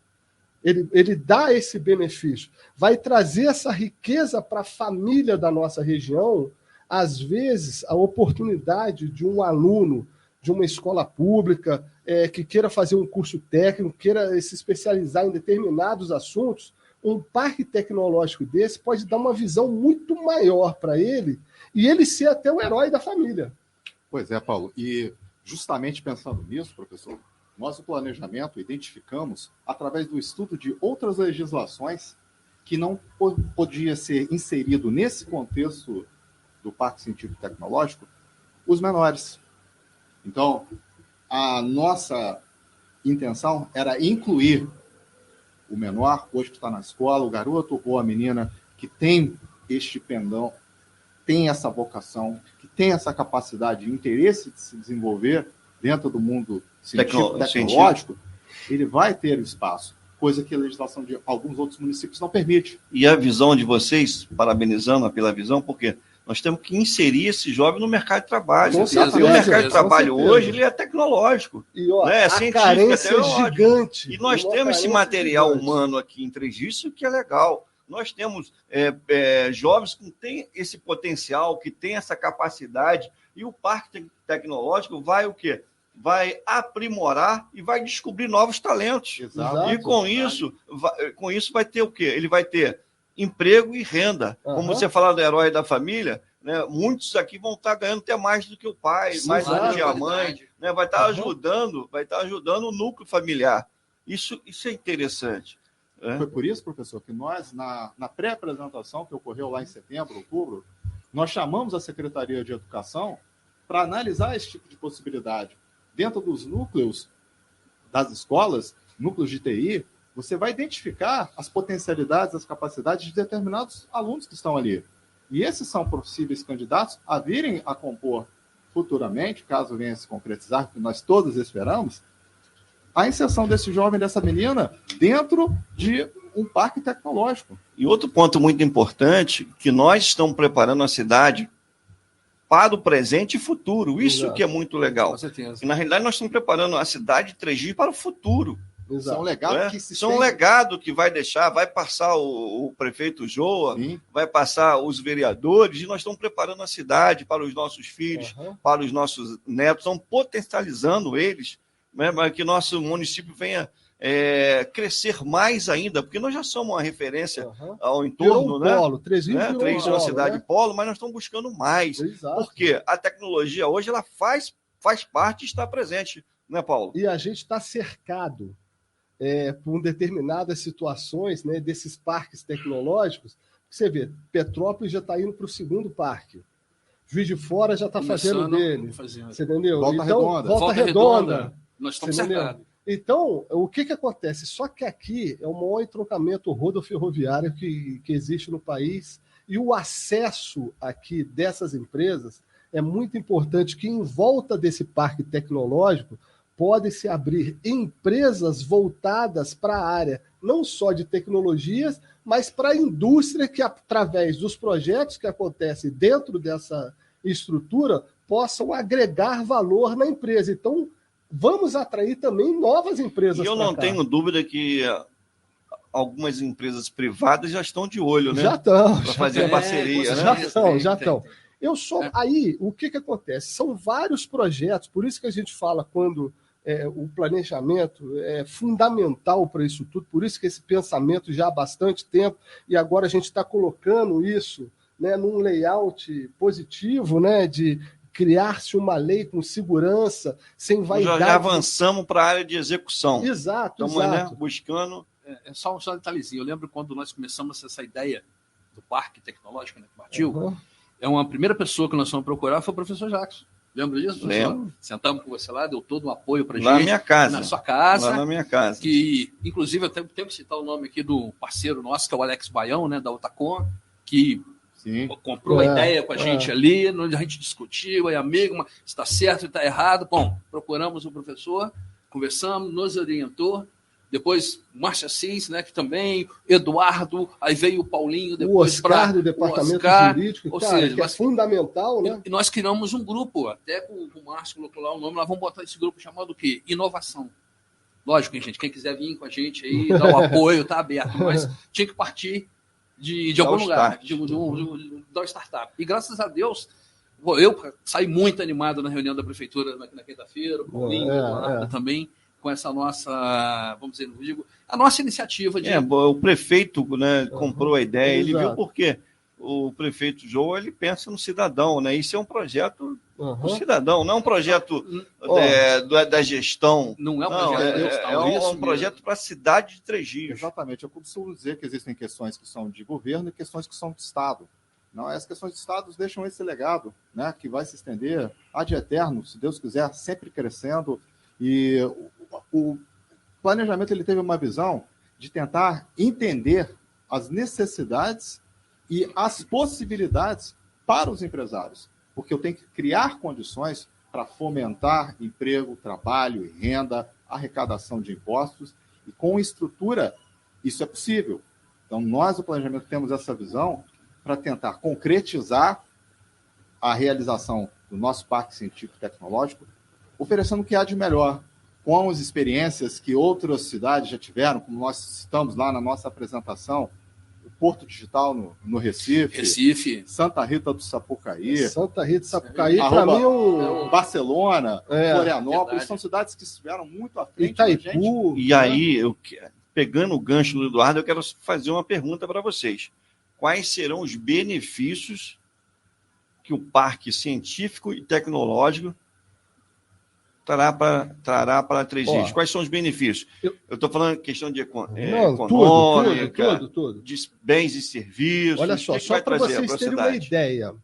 Ele dá esse benefício, vai trazer essa riqueza para a família da nossa região. Às vezes, a oportunidade de um aluno de uma escola pública que queira fazer um curso técnico, queira se especializar em determinados assuntos, um parque tecnológico desse pode dar uma visão muito maior para ele e ele ser até o herói da família. Pois é, Paulo. E justamente pensando nisso, professor, nós no planejamento identificamos, através do estudo de outras legislações, que não podia ser inserido nesse contexto do Parque Científico e Tecnológico, os menores. Então, a nossa intenção era incluir o menor, hoje que está na escola, o garoto ou a menina que tem este pendão, tem essa vocação, que tem essa capacidade e interesse de se desenvolver dentro do mundo científico, tecnológico, ele vai ter espaço, coisa que a legislação de alguns outros municípios não permite. E a visão de vocês, parabenizando pela visão, porque nós temos que inserir esse jovem no mercado de trabalho. E o mercado de trabalho hoje ele é tecnológico. E né? A carência é gigante. E nós temos esse material humano aqui em Três Rios, isso que é legal. Nós temos jovens que têm esse potencial, que têm essa capacidade, e o Parque Tecnológico vai o quê? Vai aprimorar e vai descobrir novos talentos. Exato. E com isso vai ter o quê? Ele vai ter emprego e renda. Como você fala do herói da família, né, muitos aqui vão estar ganhando até mais do que o pai, mais do que a mãe, né, vai estar ajudando o núcleo familiar. Isso é interessante. Foi por isso, professor, que nós, na pré-apresentação que ocorreu lá em setembro, outubro, nós chamamos a Secretaria de Educação para analisar esse tipo de possibilidade. Dentro dos núcleos das escolas, núcleos de TI, você vai identificar as potencialidades, as capacidades de determinados alunos que estão ali. E esses são possíveis candidatos a virem a compor futuramente, caso venha se concretizar, que nós todos esperamos, a inserção desse jovem, dessa menina, dentro de um parque tecnológico. E outro ponto muito importante, que nós estamos preparando a cidade para o presente e futuro. Isso Exato. que é muito legal. Com certeza. E, na realidade, nós estamos preparando a cidade 3G para o futuro. Isso é um Exato. legado Né? que se Isso é um estende- legado que vai deixar, vai passar o prefeito Joa, Sim. vai passar os vereadores, e nós estamos preparando a cidade para os nossos filhos, Aham. para os nossos netos, estamos potencializando eles, né, para que nosso município venha crescer mais ainda, porque nós já somos uma referência Aham. ao Virou entorno, um né? polo, Três-Rios virou um Três é uma polo, cidade né? polo, mas nós estamos buscando mais. Exato. Porque a tecnologia hoje ela faz parte e está presente, né, Paulo? E a gente está cercado por determinadas situações, né, desses parques tecnológicos. Você vê, Petrópolis já está indo para o segundo parque. Juiz de Fora já está fazendo dele. Você entendeu? Volta então, Redonda. Volta Redonda. Nós estamos Você entendeu? cercados. Então, o que acontece? Só que aqui é o maior entroncamento rodoferroviário que existe no país, e o acesso aqui dessas empresas é muito importante, que em volta desse parque tecnológico podem se abrir empresas voltadas para a área não só de tecnologias, mas para a indústria que, através dos projetos que acontecem dentro dessa estrutura, possam agregar valor na empresa. Então, vamos atrair também novas empresas. E eu não tenho dúvida que algumas empresas privadas já estão de olho, né? Já estão. Para fazer parceria, né? Já estão. Aí, o que acontece? São vários projetos, por isso que a gente fala quando o planejamento é fundamental para isso tudo, por isso que esse pensamento já há bastante tempo, e agora a gente está colocando isso, né, num layout positivo, né, de criar-se uma lei com segurança, sem vaidade. Já avançamos para a área de execução. Exato, Estamos, exato. né, buscando... Só um detalhezinho. Eu lembro quando nós começamos essa ideia do parque tecnológico, né, que partiu, uma primeira pessoa que nós fomos procurar foi o professor Jackson. Lembra disso, professor? Lembro. Sentamos com você lá, deu todo o apoio para a gente. Lá na minha casa. Na sua casa. Lá na minha casa. Que, inclusive, eu tenho que citar o nome aqui do parceiro nosso, que é o Alex Baião, né, da Otacom, que comprou a ideia com a gente ali, onde a gente discutiu, aí amigo, mas está certo e está errado. Bom, procuramos o professor, conversamos, nos orientou. Depois, Márcia Assis, né, que também, Eduardo, aí veio o Paulinho, depois o Oscar do departamento jurídico, ou cara, seja, que é fundamental, né? E nós criamos um grupo, até com o Márcio colocou lá o nome, nós vamos botar esse grupo chamado o quê? Inovação. Lógico, hein, gente, quem quiser vir com a gente aí, dar o apoio, está aberto, mas tinha que partir de algum lugar, da startup. E graças a Deus, eu saí muito animado na reunião da prefeitura na quinta-feira, o Paulinho, Eduardo também, com essa nossa, vamos dizer, a nossa iniciativa de... o prefeito, né, comprou a ideia, ele viu porque o prefeito João, ele pensa no cidadão, né? Isso é um projeto do cidadão, não é um projeto da gestão. Não é um projeto da gestão. É um projeto para a cidade de Três Rios. Exatamente. Eu costumo dizer que existem questões que são de governo e questões que são de Estado. Não, as questões de Estado deixam esse legado, né, que vai se estender ad eterno, se Deus quiser, sempre crescendo. E o planejamento ele teve uma visão de tentar entender as necessidades e as possibilidades para os empresários, porque eu tenho que criar condições para fomentar emprego, trabalho e renda, arrecadação de impostos, e com estrutura isso é possível. Então, nós, do planejamento, temos essa visão para tentar concretizar a realização do nosso parque científico e tecnológico, oferecendo o que há de melhor, com as experiências que outras cidades já tiveram, como nós citamos lá na nossa apresentação, o Porto Digital no Recife, Santa Rita do Sapucaí, para mim Barcelona, Florianópolis, são cidades que estiveram muito à frente Itaipu. E aí, pegando o gancho do Eduardo, eu quero fazer uma pergunta para vocês. Quais serão os benefícios que o Parque Científico e Tecnológico trará para Três Rios? Quais são os benefícios? Eu estou falando questão de econômica, tudo. de bens e serviços. Olha só para vocês terem uma ideia,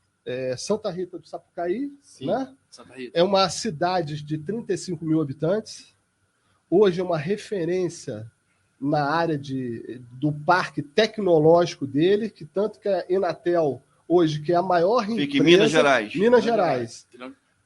Santa Rita do Sapucaí, né? É uma cidade de 35 mil habitantes, hoje é uma referência na área do parque tecnológico dele, que tanto que a Enatel hoje, que é a maior empresa... Fica em Minas Gerais. Minas Gerais.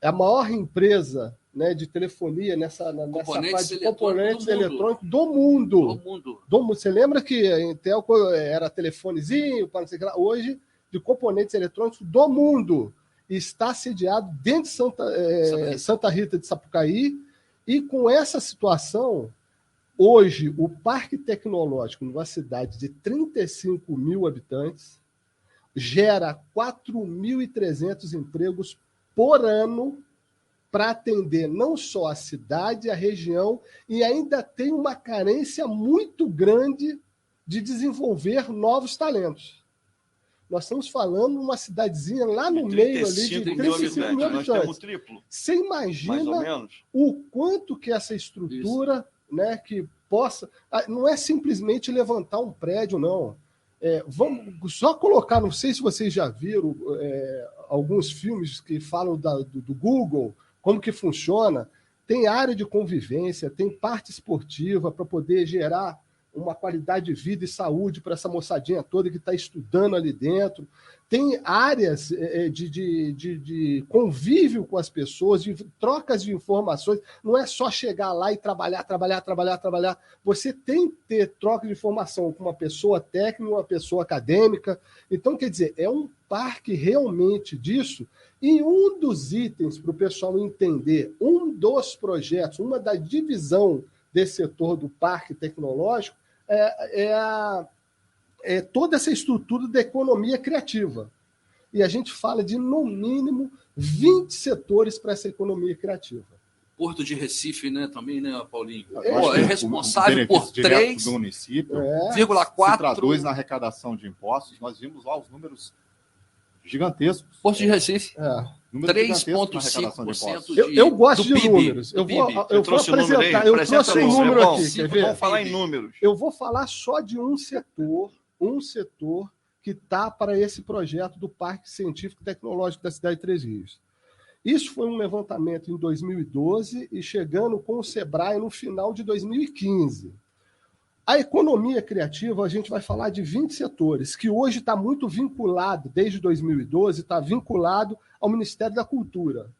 É a maior empresa, né, de telefonia nessa parte de componentes eletrônicos do mundo. Você lembra que a Intel era telefonezinho, para não sei o que lá. Hoje, de componentes eletrônicos do mundo. Está sediado dentro de Santa Rita de Sapucaí. E com essa situação, hoje, o Parque Tecnológico, numa cidade de 35 mil habitantes, gera 4.300 empregos por ano para atender não só a cidade, a região, e ainda tem uma carência muito grande de desenvolver novos talentos. Nós estamos falando de uma cidadezinha lá no meio ali de 35 mil habitantes. Nós temos triplo. Você imagina o quanto que essa estrutura, né, que possa... Não é simplesmente levantar um prédio, não. Vamos só colocar, não sei se vocês já viram alguns filmes que falam do Google, como que funciona. Tem área de convivência, tem parte esportiva para poder gerar uma qualidade de vida e saúde para essa moçadinha toda que está estudando ali dentro. Tem áreas de convívio com as pessoas, de trocas de informações. Não é só chegar lá e trabalhar. Você tem que ter troca de informação com uma pessoa técnica, uma pessoa acadêmica. Então, quer dizer, é um parque realmente disso. E um dos itens para o pessoal entender, um dos projetos, uma da divisão desse setor do parque tecnológico, é toda essa estrutura da economia criativa. E a gente fala de, no mínimo, 20 setores para essa economia criativa. Porto de Recife, né, também, né, Paulinho? É responsável por 3,4... Se traduz na arrecadação de impostos. Nós vimos lá os números gigantescos. Porto de Recife. 3,5% eu gosto de números. Eu vou apresentar. Eu trouxe um número aqui. Quer ver? Vamos falar em números. Eu vou falar só de um setor que está para esse projeto do Parque Científico e Tecnológico da cidade de Três Rios. Isso foi um levantamento em 2012 e chegando com o Sebrae no final de 2015. A economia criativa, a gente vai falar de 20 setores, que hoje está muito vinculado, desde 2012, está vinculado ao Ministério da Cultura.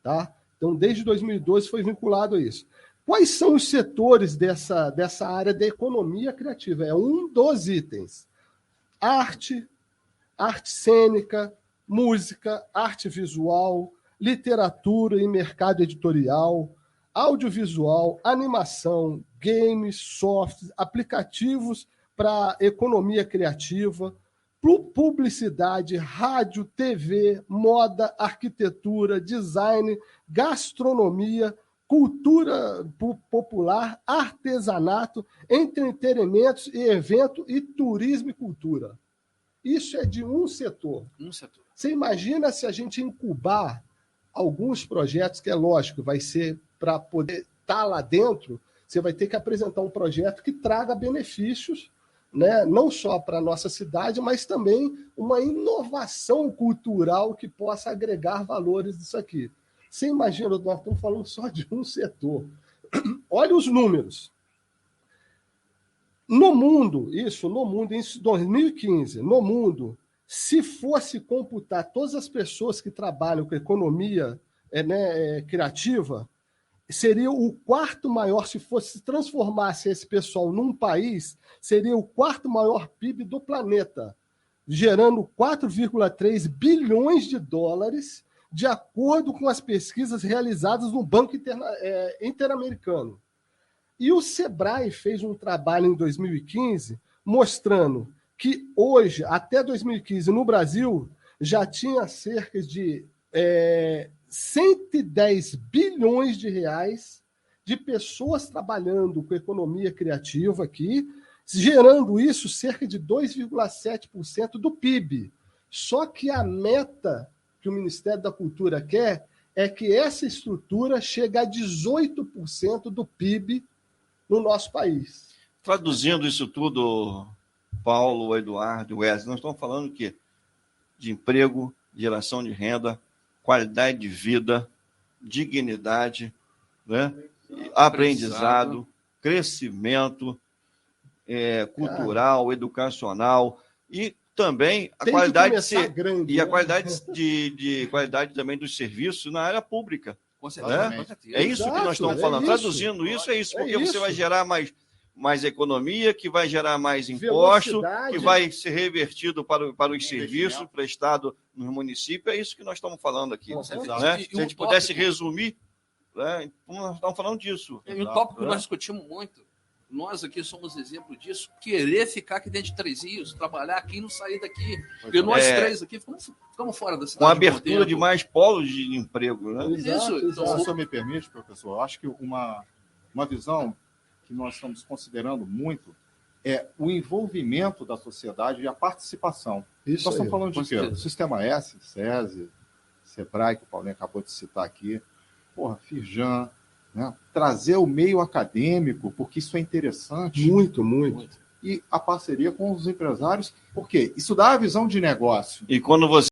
Tá? Então, desde 2012 foi vinculado a isso. Quais são os setores dessa área da economia criativa? É um dos itens. Arte cênica, música, arte visual, literatura e mercado editorial, audiovisual, animação, games, softwares, aplicativos para economia criativa, publicidade, rádio, TV, moda, arquitetura, design, gastronomia, cultura popular, artesanato, entretenimentos e evento e turismo e cultura. Isso é de um setor. Você imagina se a gente incubar alguns projetos, que é lógico, vai ser para poder estar lá dentro, você vai ter que apresentar um projeto que traga benefícios, né, não só para a nossa cidade, mas também uma inovação cultural que possa agregar valores disso aqui. Você imagina, nós estamos falando só de um setor. Olha os números. No mundo, em 2015, no mundo, se fosse computar todas as pessoas que trabalham com economia criativa, seria o quarto maior, se transformasse esse pessoal num país, seria o quarto maior PIB do planeta, gerando 4,3 bilhões de dólares, de acordo com as pesquisas realizadas no Banco Interamericano. E o Sebrae fez um trabalho em 2015 mostrando que hoje, até 2015, no Brasil, já tinha cerca de 110 bilhões de reais de pessoas trabalhando com economia criativa aqui, gerando isso cerca de 2,7% do PIB. Só que a meta que o Ministério da Cultura quer é que essa estrutura chegue a 18% do PIB no nosso país. Traduzindo isso tudo, Paulo, Eduardo, Wesley, nós estamos falando de emprego, geração de renda, qualidade de vida, dignidade, né? Aprendizado, crescimento cultural, educacional, e também a Tem qualidade que começar grande, e a né? qualidade de qualidade também dos serviços na área pública. Com certeza, É? com certeza. É isso que nós Exato, estamos é falando. isso. Traduzindo isso, é isso, É porque você isso. vai gerar mais economia, que vai gerar mais imposto, Velocidade. que vai ser revertido para os serviços prestados no município. É isso que nós estamos falando aqui. Com certeza. Né? E Se a gente um pudesse tópico- resumir, né? Nós estamos falando disso. E um tópico que É. nós discutimos muito, nós aqui somos exemplo disso, querer ficar aqui dentro de Três Rios, trabalhar aqui e não sair daqui. Porque nós três aqui ficamos fora da cidade. Com a abertura por tempo. de mais polos de emprego. Né? Exato, Isso, Se o exato. senhor me permite, professor, eu acho que uma visão que nós estamos considerando muito é o envolvimento da sociedade e a participação. Isso Nós aí. estamos falando Com de quê? certeza. Do Sistema S, SESI, SEBRAE, que o Paulinho acabou de citar aqui, Firjan, né? Trazer o meio acadêmico, porque isso é interessante, Muito, muito. e a parceria com os empresários, porque isso dá a visão de negócio. E quando você